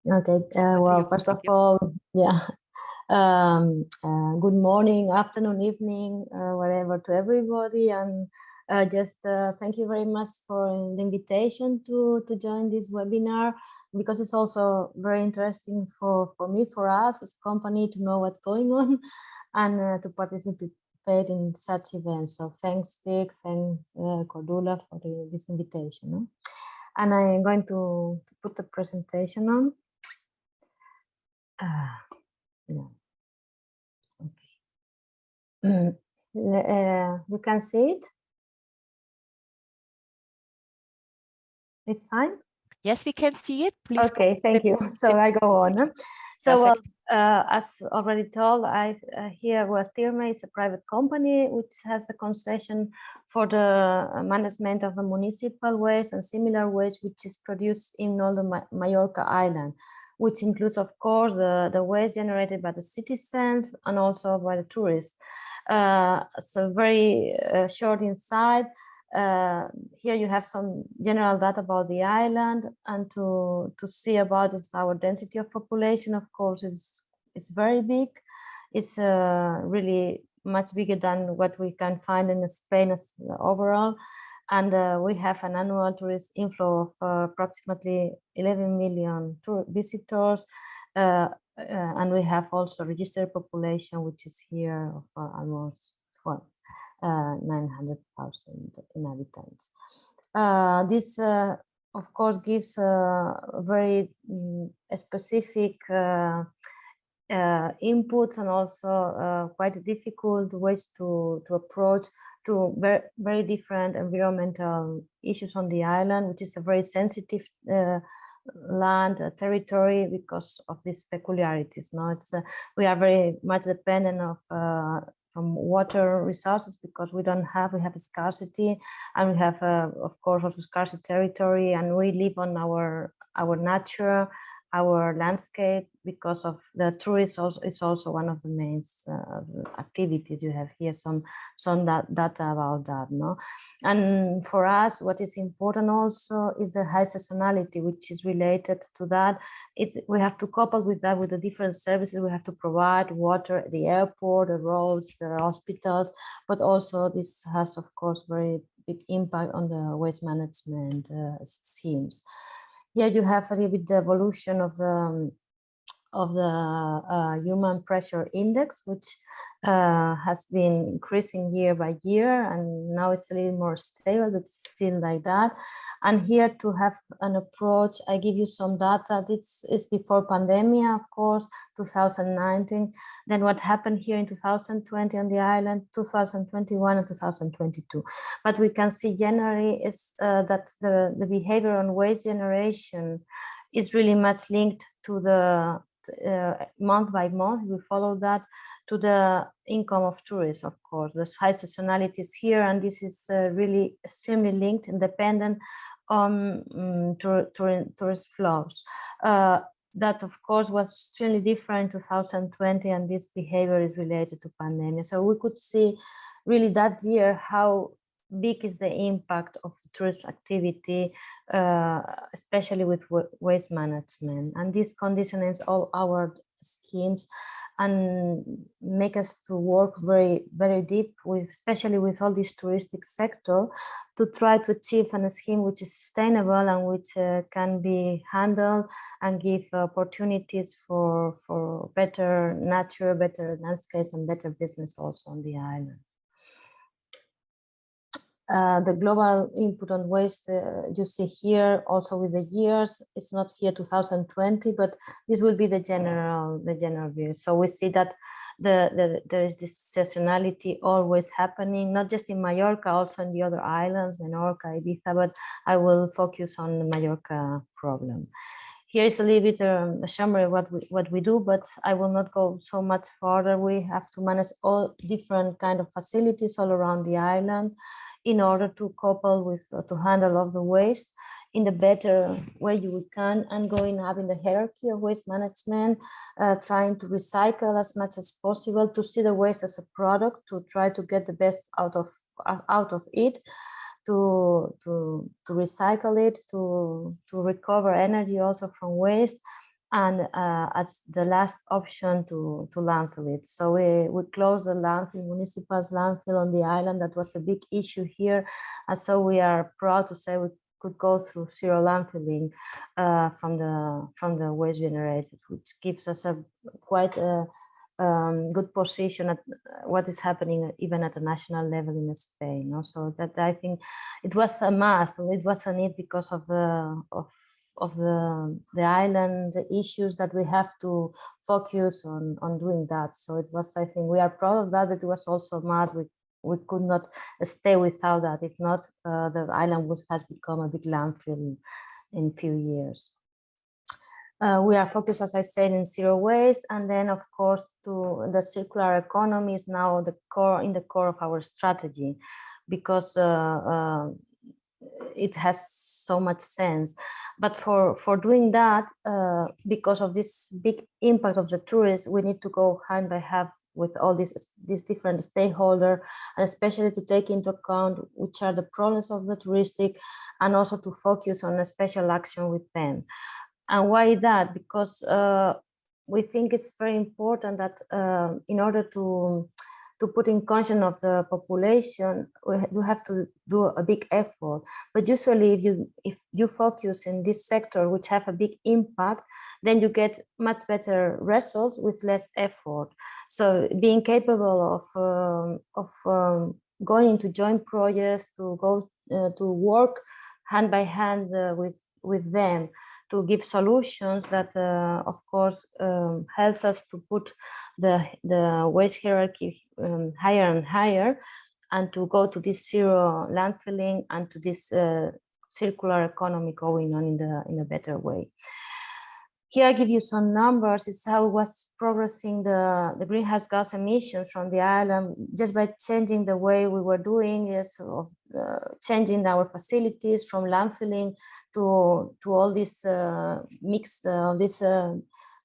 Okay. Well, first of all, yeah. Good morning, afternoon, evening, whatever to everybody, and just thank you very much for the invitation to join this webinar, because it's also very interesting for me, for us as company, to know what's going on and to participate in such events. So thanks, Dick, thanks, Cordula, for this invitation. No? And I'm going to put the presentation on. No. Okay. You can see it? It's fine? Yes, we can see it. Please. Okay, thank you. So I go on. So, well, as already told, here was TIRME is a private company which has a concession for the management of the municipal waste and similar waste which is produced in all the Mallorca island, which includes, of course, the waste generated by the citizens and also by the tourists. So very short insight. Here you have some general data about the island, and to see about this, our density of population, of course, is very big. It's really much bigger than what we can find in Spain as overall. And we have an annual tourist inflow of approximately 11 million visitors. And we have also registered population, which is here of almost 900,000 inhabitants. This, of course, gives very specific inputs and also quite difficult ways to approach to very different environmental issues on the island, which is a very sensitive land territory because of these peculiarities. No, it's we are very much dependent of from water resources because we have a scarcity, and we have of course also scarcity territory, and we live on our nature, our landscape, because of the tourism. Also, it's also one of the main activities. You have here some data about that, no? And for us, what is important also is the high seasonality, which is related to that. We have to couple with that with the different services we have to provide: water, the airport, the roads, the hospitals, but also this has, of course, very big impact on the waste management schemes. Here you have a little bit the evolution of the human pressure index, which has been increasing year by year, and now it's a little more stable, but still like that. And here to have an approach, I give you some data. This is before pandemic, of course, 2019. Then what happened here in 2020 on the island, 2021 and 2022. But we can see generally is that the behavior on waste generation is really much linked to the month by month. We follow that to the income of tourists, of course. The high seasonality is here, and this is really extremely linked and dependent on tourist flows. That, of course, was extremely different in 2020, and this behavior is related to pandemic. So we could see really that year how big is the impact of tourist activity, especially with waste management. And this conditions all our schemes and make us to work very, very deep with, especially with all this touristic sector, to try to achieve a scheme which is sustainable and which can be handled and give opportunities for better nature, better landscapes, and better business also on the island. The global input on waste you see here also with the years. It's not here 2020, but this will be the general view. So we see that there is this seasonality always happening, not just in Mallorca, also in the other islands, Menorca, Ibiza, but I will focus on the Mallorca problem. Here is a little bit a summary of what we do, but I will not go so much further. We have to manage all different kind of facilities all around the island in order to couple with, to handle all the waste in the better way you can, and going up in the hierarchy of waste management, trying to recycle as much as possible, to see the waste as a product, to try to get the best out of it, to recycle it, to recover energy also from waste, and as the last option to landfill it. So we closed the landfill, municipal landfill on the island. That was a big issue here, and so we are proud to say we could go through zero landfilling from the waste generated, which gives us a quite a good position at what is happening even at a national level in Spain. So that I think it was a must, it was a need because of the island issues that we have to focus on doing that. So it was, I think we are proud of that, but it was also a must. We could not stay without that. If not, the island has become a big landfill in few years. We are focused, as I said, in zero waste, and then of course the circular economy is now the core of our strategy, because it has so much sense. But for doing that, because of this big impact of the tourists, we need to go hand by hand with all these different stakeholders, and especially to take into account which are the problems of the touristic, and also to focus on a special action with them. And why that? Because we think it's very important that in order to put in conscience of the population, we have to do a big effort. But usually if you focus in this sector, which have a big impact, then you get much better results with less effort. So being capable of going into joint projects, to go to work hand by hand with them, to give solutions that, of course, helps us to put the waste hierarchy higher and higher, and to go to this zero landfilling and to this circular economy going on in a better way. Here I give you some numbers. It's how it was progressing the greenhouse gas emissions from the island just by changing the way we were doing it, changing our facilities from landfilling to all this mix, this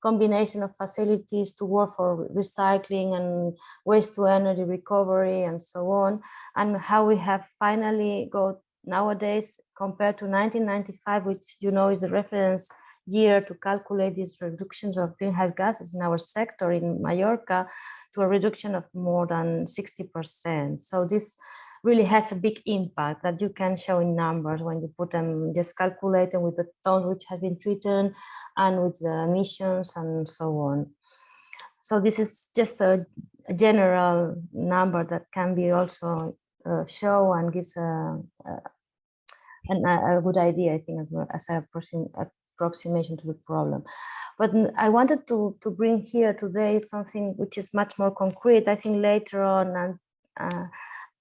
combination of facilities to work for recycling and waste to energy recovery and so on, and how we have finally got nowadays, compared to 1995, which is the reference year to calculate these reductions of greenhouse gases in our sector in Mallorca, to a reduction of more than 60%. So this really has a big impact that you can show in numbers when you put them, just calculate them with the tons which have been treated and with the emissions and so on. So this is just a general number that can be also show and gives a good idea, I think, as an approximation to the problem. But I wanted to bring here today something which is much more concrete. I think later on, and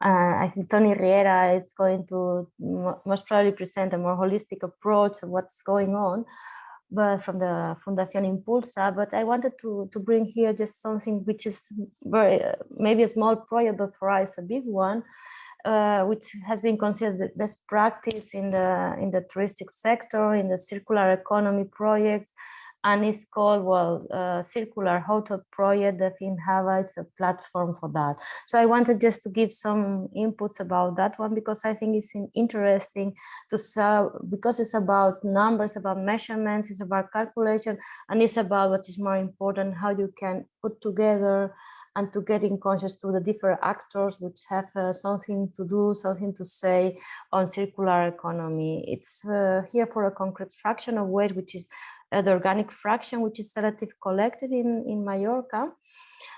I think Tony Riera is going to most probably present a more holistic approach of what's going on, but from the Fundación Impulsa. But I wanted to bring here just something which is maybe a small project, but for us a big one, which has been considered the best practice in the touristic sector, in the circular economy projects, and it's called, Circular Hotel Project. The Finhava is a platform for that. So I wanted just to give some inputs about that one, because I think it's interesting to see, because it's about numbers, about measurements, it's about calculation, and it's about what is more important, how you can put together and to get in conscious to the different actors which have something to do, something to say on circular economy. It's here for a concrete fraction of waste, which is the organic fraction, which is selective collected in Mallorca.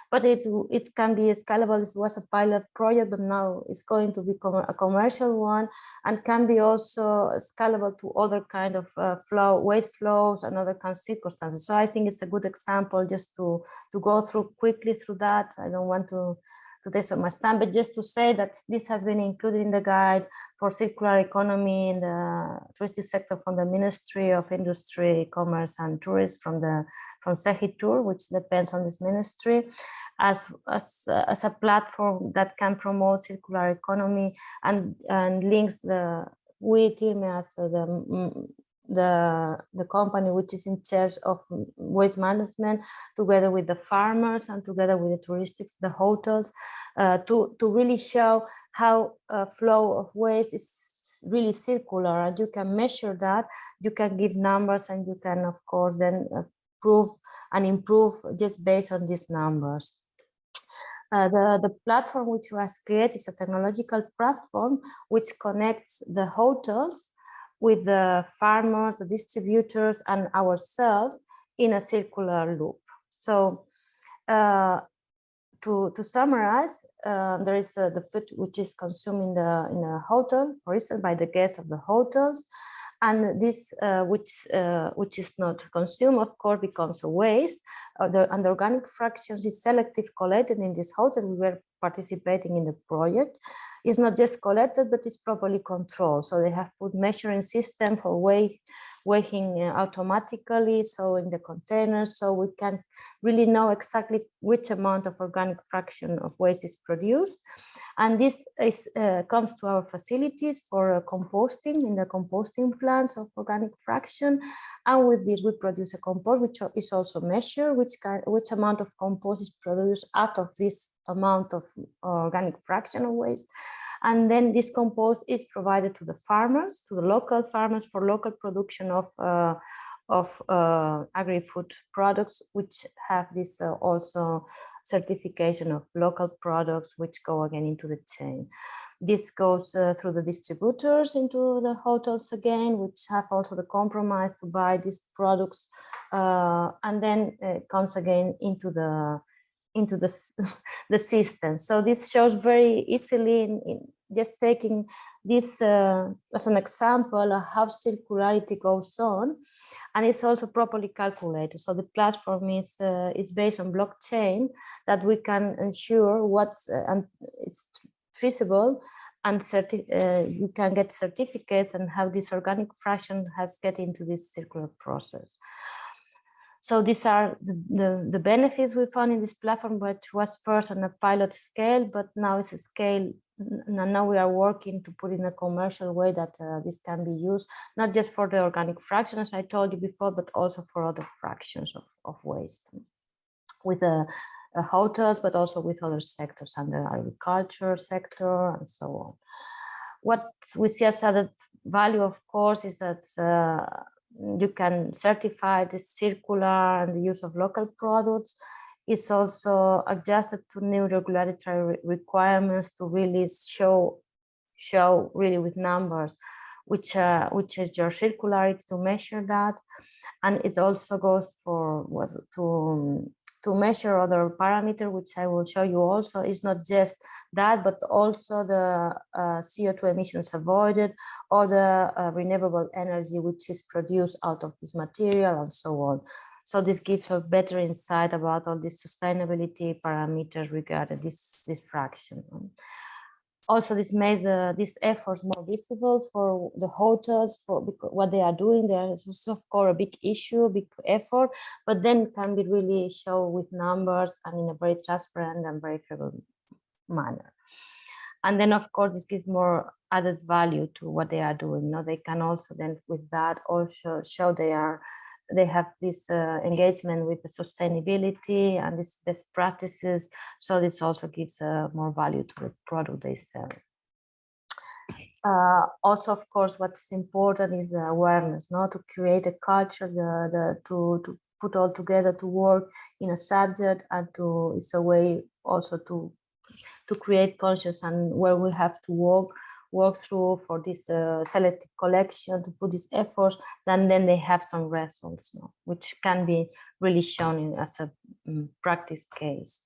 But it can be scalable. It was a pilot project, but now it's going to become a commercial one, and can be also scalable to other kind of waste flows and other kind of circumstances. So I think it's a good example just to go through quickly through that. I don't want to take so much time, but just to say that this has been included in the guide for circular economy in the touristic sector from the Ministry of Industry, Commerce and Tourism, from Segitur, which depends on this ministry, as a platform that can promote circular economy and links TIRME as the company which is in charge of waste management, together with the farmers and together with the touristics, the hotels, to really show how flow of waste is really circular, and you can measure that, you can give numbers, and you can of course then improve just based on these numbers. The platform which was created is a technological platform which connects the hotels with the farmers, the distributors, and ourselves in a circular loop. So to summarize, there is the food which is consumed in a hotel, for instance, by the guests of the hotels, and this which is not consumed, of course, becomes a waste. And the organic fractions is selective collected in this hotel. We were participating in the project. It's not just collected, but it's properly controlled. So they have put measuring system for weighing automatically, so in the containers, so we can really know exactly which amount of organic fraction of waste is produced. And this is, comes to our facilities for composting in the composting plants of organic fraction. And with this, we produce a compost, which is also measured, which amount of compost is produced out of this amount of organic fraction of waste. And then this compost is provided to the farmers, to the local farmers, for local production of agri-food products, which have this also certification of local products, which go again into the chain. This goes through the distributors into the hotels again, which have also the compromise to buy these products, and then comes again into the system. So this shows very easily in just taking this as an example of how circularity goes on, and it's also properly calculated. So the platform is based on blockchain, that we can ensure what's and it's traceable, and you can get certificates and how this organic fraction has get into this circular process. So these are the benefits we found in this platform, which was first on a pilot scale, but now it's a scale. Now we are working to put in a commercial way that this can be used, not just for the organic fraction, as I told you before, but also for other fractions of waste with the hotels, but also with other sectors and the agriculture sector and so on. What we see as added value, of course, is that you can certify the circular and the use of local products. Is also adjusted to new regulatory requirements to really show really with numbers which is your circularity, to measure that. And it also goes for what to measure other parameters, which I will show you also. Is not just that, but also the CO2 emissions avoided, or the renewable energy which is produced out of this material, and so on. So this gives a better insight about all these sustainability parameters regarding this fraction. Also, this makes these efforts more visible for the hotels, for what they are doing. There is, of course, a big issue, big effort, but then can be really shown with numbers and in a very transparent and very favorable manner. And then, of course, this gives more added value to what they are doing. No, they can also then, with that, also show they have this engagement with the sustainability and this best practices. So this also gives more value to the product they sell. Also, of course, what's important is the awareness, no, to create a culture, to put all together, to work in a subject, and it's a way also to create conscious and where we have to work through for this selective collection, to put these efforts, then they have some results, no, which can be really shown as a practice case.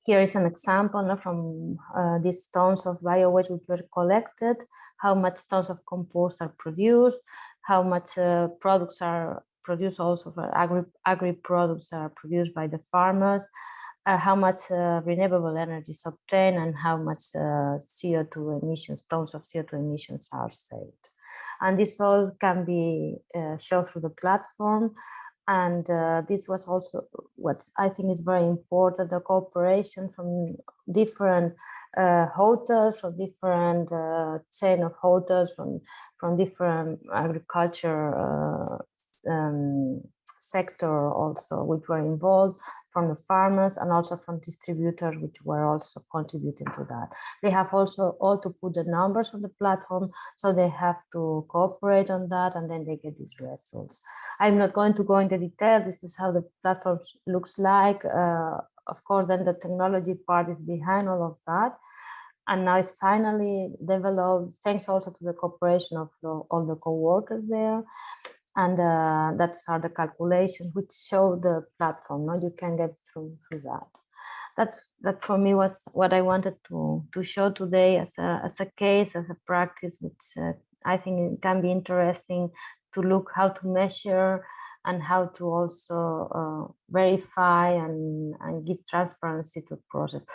Here is an example, no, from these tons of bio-waste which were collected, how much tons of compost are produced, how much products are produced, also for agri products are produced by the farmers, how much renewable energy is obtained, and how much CO2 emissions, tons of CO2 emissions are saved. And this all can be shown through the platform. And this was also what I think is very important, the cooperation from different hotels, from different chain of hotels, from different agriculture sector also, which were involved, from the farmers and also from distributors, which were also contributing to that. They have also all to put the numbers on the platform, so they have to cooperate on that, and then they get these results. I'm not going to go into detail. This is how the platform looks like. Of course, then the technology part is behind all of that. And now it's finally developed, thanks also to the cooperation of all the co-workers there. And that's are the calculations which show the platform. Now you can get through that. That for me was what I wanted to show today as a case, as a practice, which I think it can be interesting to look how to measure and how to also verify and give transparency to the process.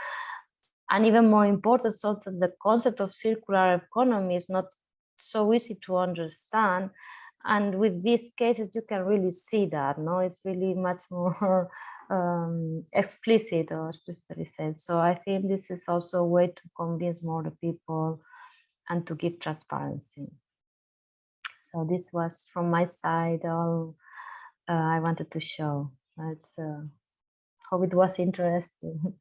And even more important, so that the concept of circular economy is not so easy to understand. And with these cases, you can really see that, no? It's really much more explicit or explicitly said. So I think this is also a way to convince more the people and to give transparency. So this was from my side all I wanted to show. Hope it was interesting.